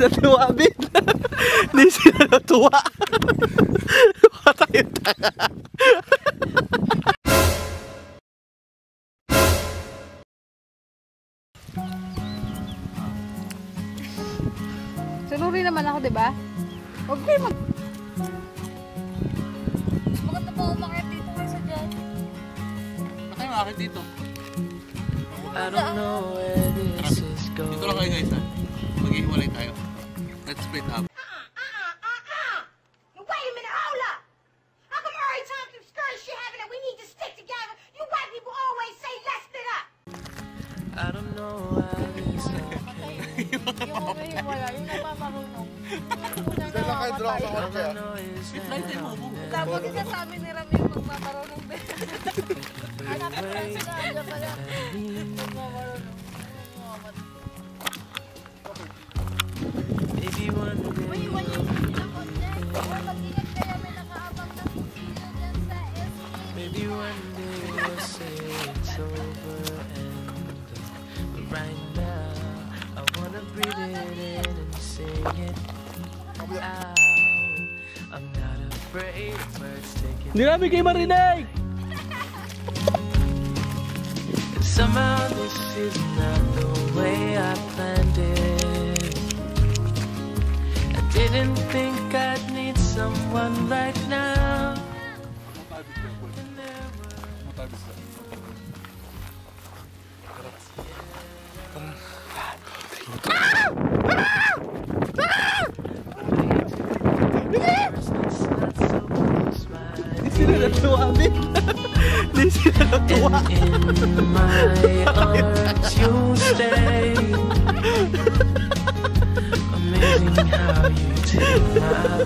natuwa, Ben. Hindi sila natuwa. Patay tayo. Sunuri naman ako, diba? Huwag kayo mag... Maganda pa umakit dito kaysa dyan. Ba't tayo makakit dito? I don't know where this is going. Dito lang kayo guys ha. Mag-ihiwalay tayo. Let's split up. Wait a minute, hold up! How come every time through excursion having it, we need to stick together? You white people always say, let's split up! I don't know why this Yung wala, yung nagpaparunong. Dala kayo drone sa kotse. Tapos isa sa amin ni Ram yung magpaparunong din. Hanap ko lang sila, andyan pala. Magpaparunong. maybe one day. Uy, iwan yung sila ko dyan. Mag-ingat kaya may nakaabang na sila dyan sa SB. Maybe one day we'll say it's over but right now I wanna breathe it in and sing it out. I'm not afraid of birds taking. Hindi namin kayo marinig! Somehow this is not the way I planned it. I didn't think I'd need someone right now. Hindi sila natuwa, Ben. Hindi sila natuwa. In my arms you stay. Amazing how you take my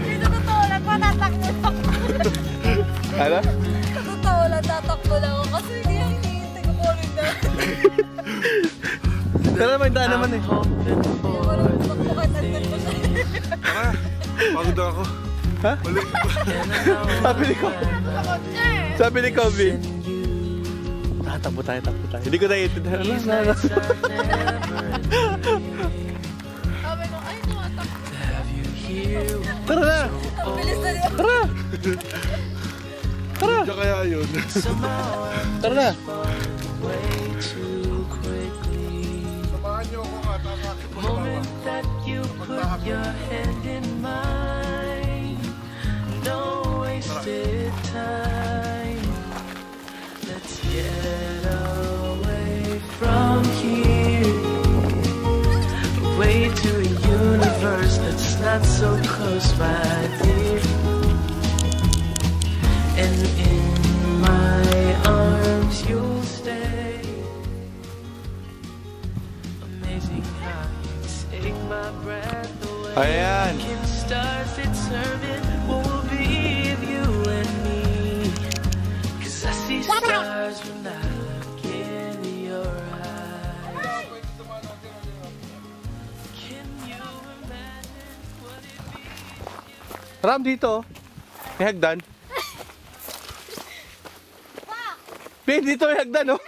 Dito totoo lang, matatakbo ako. Ano? Totoo lang, tatakbo lang ako kasi hindi ang hinihintay ko po rin na. Pero may daan naman eh. hoping Hindi for. mo naman magbukat nandun po siya. Tara, pagod na ako. Ha? Balik. Sabi ni Kobe. Sabi ni Kobe. Takbo tayo, takbo tayo. Hindi ko naiintindihan. Sabi ko, ay, tumatakbo. Have you here? Tara na! Ang bilis na niya. Tara! Tara! Diyan kaya yun. Tara na! Way too quickly. Samahan niyo ako nga. Takakit ko sa baba. Moment that you put your hand in mine. No wasted time. Let's get away from here. Away to a universe that's not so close, my dear. And in my arms you'll stay. Amazing how you take my breath away. Ayan. Like stars determine what will be of you and me. 'Cause I see stars when I look in your eyes. Can you imagine what it be? Ram dito. May hagdan. Ben, dito may hagdan oh.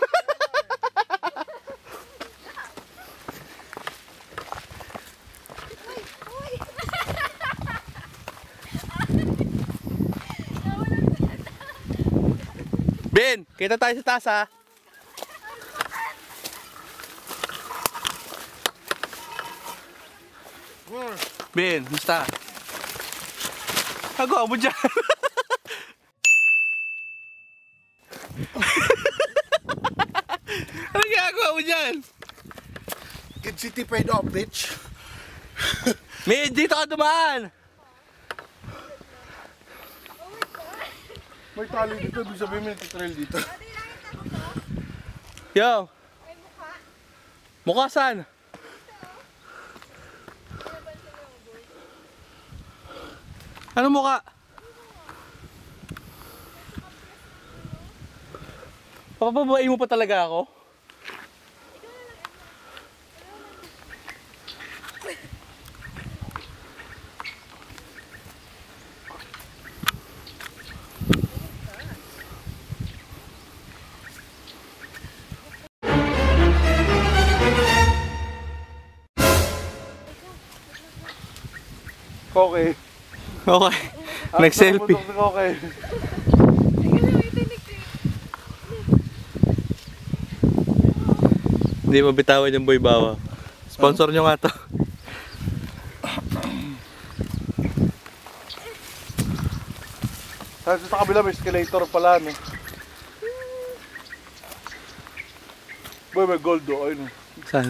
Ben, kita tayo sa taas ha. Ben, musta? Agawa mo dyan. Ano ginagawa mo dyan? Kid City paid off, bitch. May dito ka dumaan. May tali dito. Ibig sabihin may trail dito. Yo. Mukha saan? Ano mukha? Papababain mo pa talaga ako? Koke. Okay. Next selfie. Si Koke. Hindi mabitawan yung Boy Bawa. Sponsor nyo nga to. Sa kabila may escalator pala, no? Boy, may gold do. Ayun. Saan?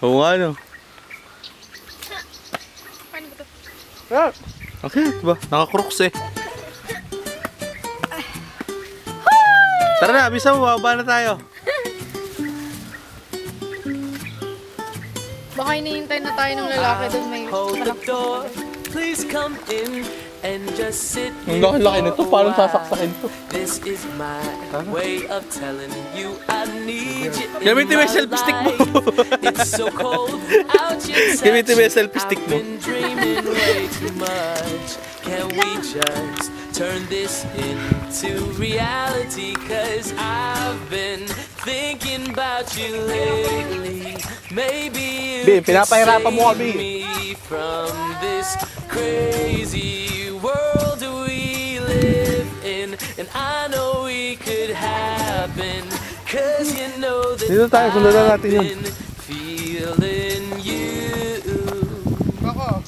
Oo nga no. Yeah. Okay, diba? Naka-crooks eh. Tara na, bisa mo, bababa na tayo. Baka hinihintay na tayo ng lalaki doon may Hold the malaki. door, please come in and just sit Ang here laki nito, for a parang while. sasaksakin to. This is my way of telling you I need you in Gamitin mo my yung selfie stick mo. life. It's so cold without your touch. Gamitin mo yung selfie stick mo. I've been dreaming way too much. Can we just turn this into reality? 'Cause I've been thinking about you lately. Maybe you Bi, could pinapahirapan mo save kami. me from this crazy world we live in. And I know we could happen. 'Cause you know that Dito tayo, sundan na natin yun. I've been feeling you. Ako.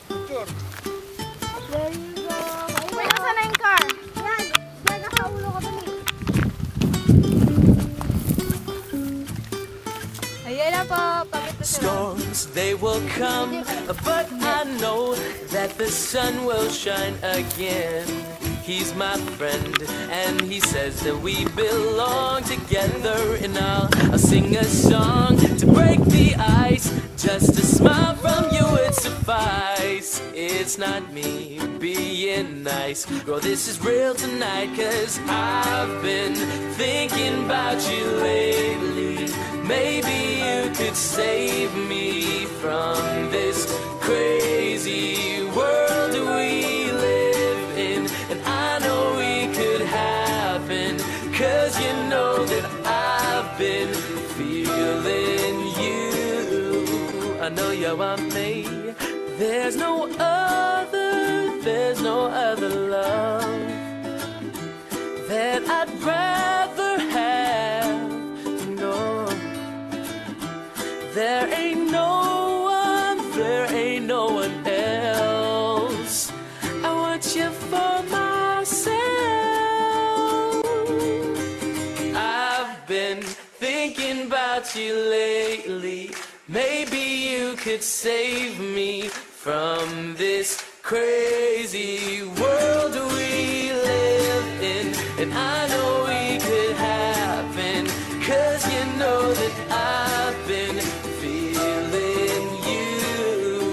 Picture. Wait, nasa na yung car? Yan. Yan, nakaulo ka dun eh. Ayan na po, pagkat na sila. Storms, they will come, but I know that the sun will shine again. He's my friend, and he says that we belong together. And I'll sing a song to break the ice. Just a smile from you would suffice. It's not me being nice, girl, this is real tonight. 'Cause I've been thinking about you lately. Maybe you could save me from this crazy world we live in. And I know we could happen, 'cause you know that I've been feeling you. I know you want me. There's no other love that I'd rather have. No, there ain't no one else. I want you for myself. I've been thinking about you lately. Maybe you could save me from this crazy world we live in. And I know we could happen, 'cause you know that I've been feeling you.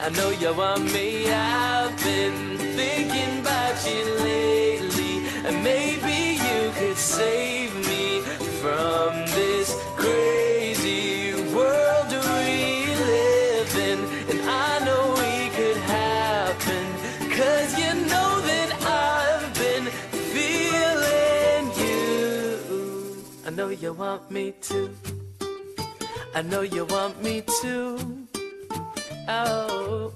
I know you want me. I've been thinking about you lately. And maybe you could save me from this crazy world we live in. And I know we could happen, 'cause you know that I've been feeling you. I know you want me to. I know you want me to. Oh,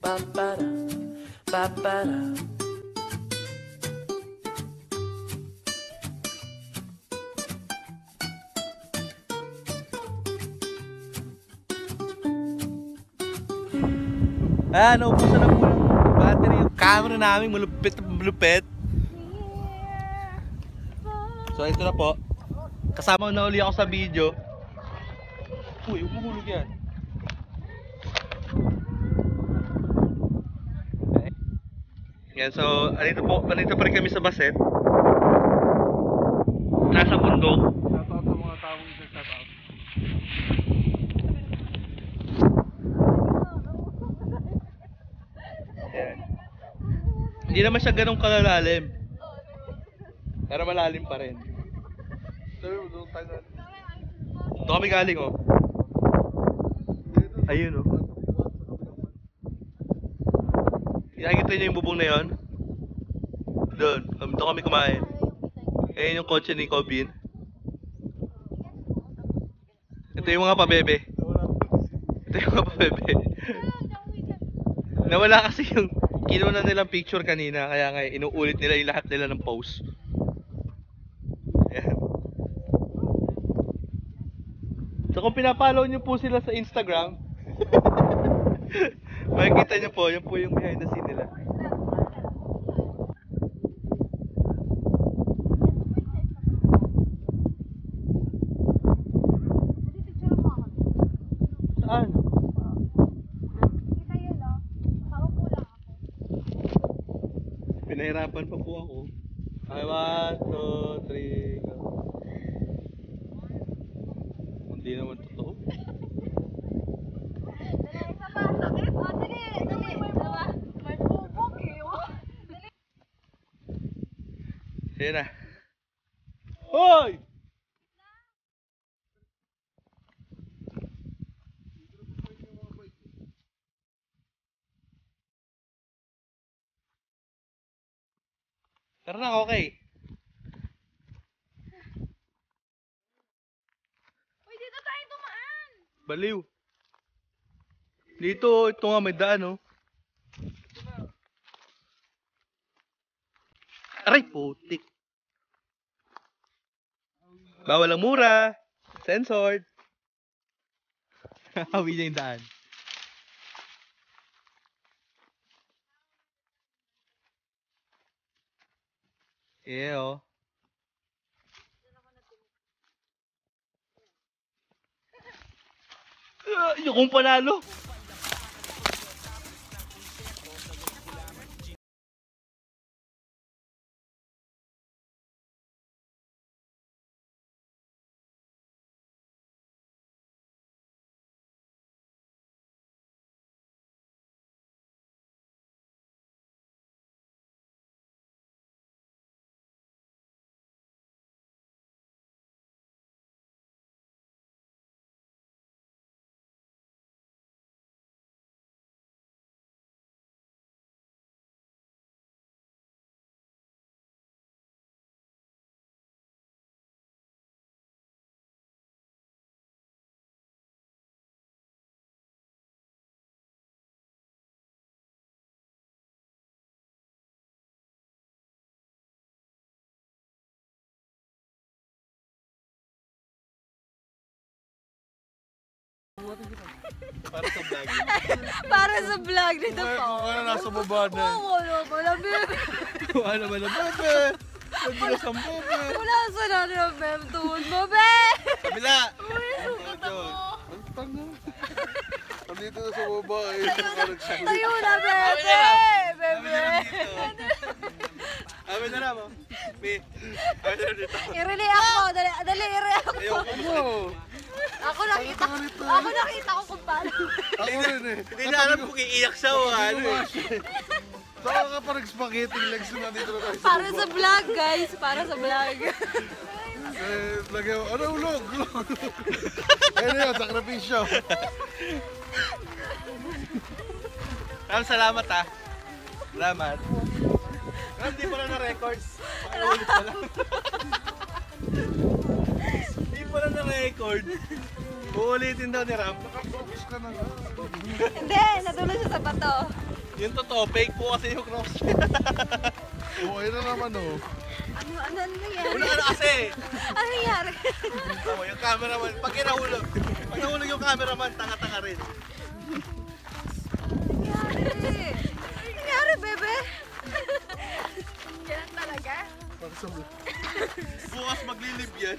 ba-ba-da, ba-ba-da. Naubusan na po ng battery yung camera namin, malupit na malupit. So ito na po. Kasama na uli ako sa video. Uy, umuhulog yan. Yan, so andito pa rin kami sa Baset. Nasa bundok. Shoutout sa mga taong nag-shoutout. Yan. Hindi naman siya ganun kalalalim. Pero malalim pa rin. Sabi mo, doon tayo na. Ito kami galing oh. Ayun oh. Nakikita niyo yung bubong na yon? Doon, dito kami kumain. Ayun yung kotse ni Cobin. Ito yung mga pabebe. Ito yung mga pabebe. Nawala kasi yung kinuha nilang picture kanina, kaya nga inuulit nila yung lahat nila ng post. Ayan. So kung pinapollow nyo po sila sa Instagram, makikita nyo po, yun po yung behind the scene nila. Saan? Kita yun, no? Nakaupo lang ako. Pinahirapan pa po ako. Okay, 1, 2, 3, go. Hindi naman totoo. Dali, isa pa. Sakit. Oh, dali. Dali. Dalawa. May bubog eh. Oh. Dali. Sige na. Hoy! Tara na, okay. Uy, dito tayo tumaan. Baliw. Dito, ito nga may daan, oh. Aray, putik. Bawal ang mura. Censored. Hawi niya yung daan. Yeah, oh. Yung kung panalo. Para sa vlog. Para sa vlog nito po. Ano nasa baba na eh. Wala pa lang, bebe. Ano ba na bebe? Nagbilas ang bebe. Wala sa natin ang bebe. Tuwod mo, be! Kabila! Nandito na sa baba eh. Tayo na, bebe! Bebe! Amin na lang, oh. Amin na dito. I-react ko. Dali, i-react ko. Ayoko. Ano? Ako nakita ko kung paano. Ako rin eh. Hindi na alam kung iiyak siya o ano eh. Saka ka parang spaghetti legs na nandito na tayo sa Para baba. sa vlog, guys. Para sa vlog. Lagay mo, ano ulog? Ayun na yun, sakripisyo. Salamat ah. Salamat. Hindi pala na-records. Pakaulit pa lang. Hindi pala na-record. Uulitin daw ni Ram. Nakafocus ka na nga. Hindi, natulog siya sa bato. Yung totoo, fake po kasi yung cross. Oo, ayun na naman oh. Ano nangyari? Una ka na kasi. Ano nangyari? Tama, yung cameraman. Pag nahulog yung cameraman, tanga-tanga rin. Ano nangyari, bebe? Yan talaga. Para sa Bukas maglilib yan.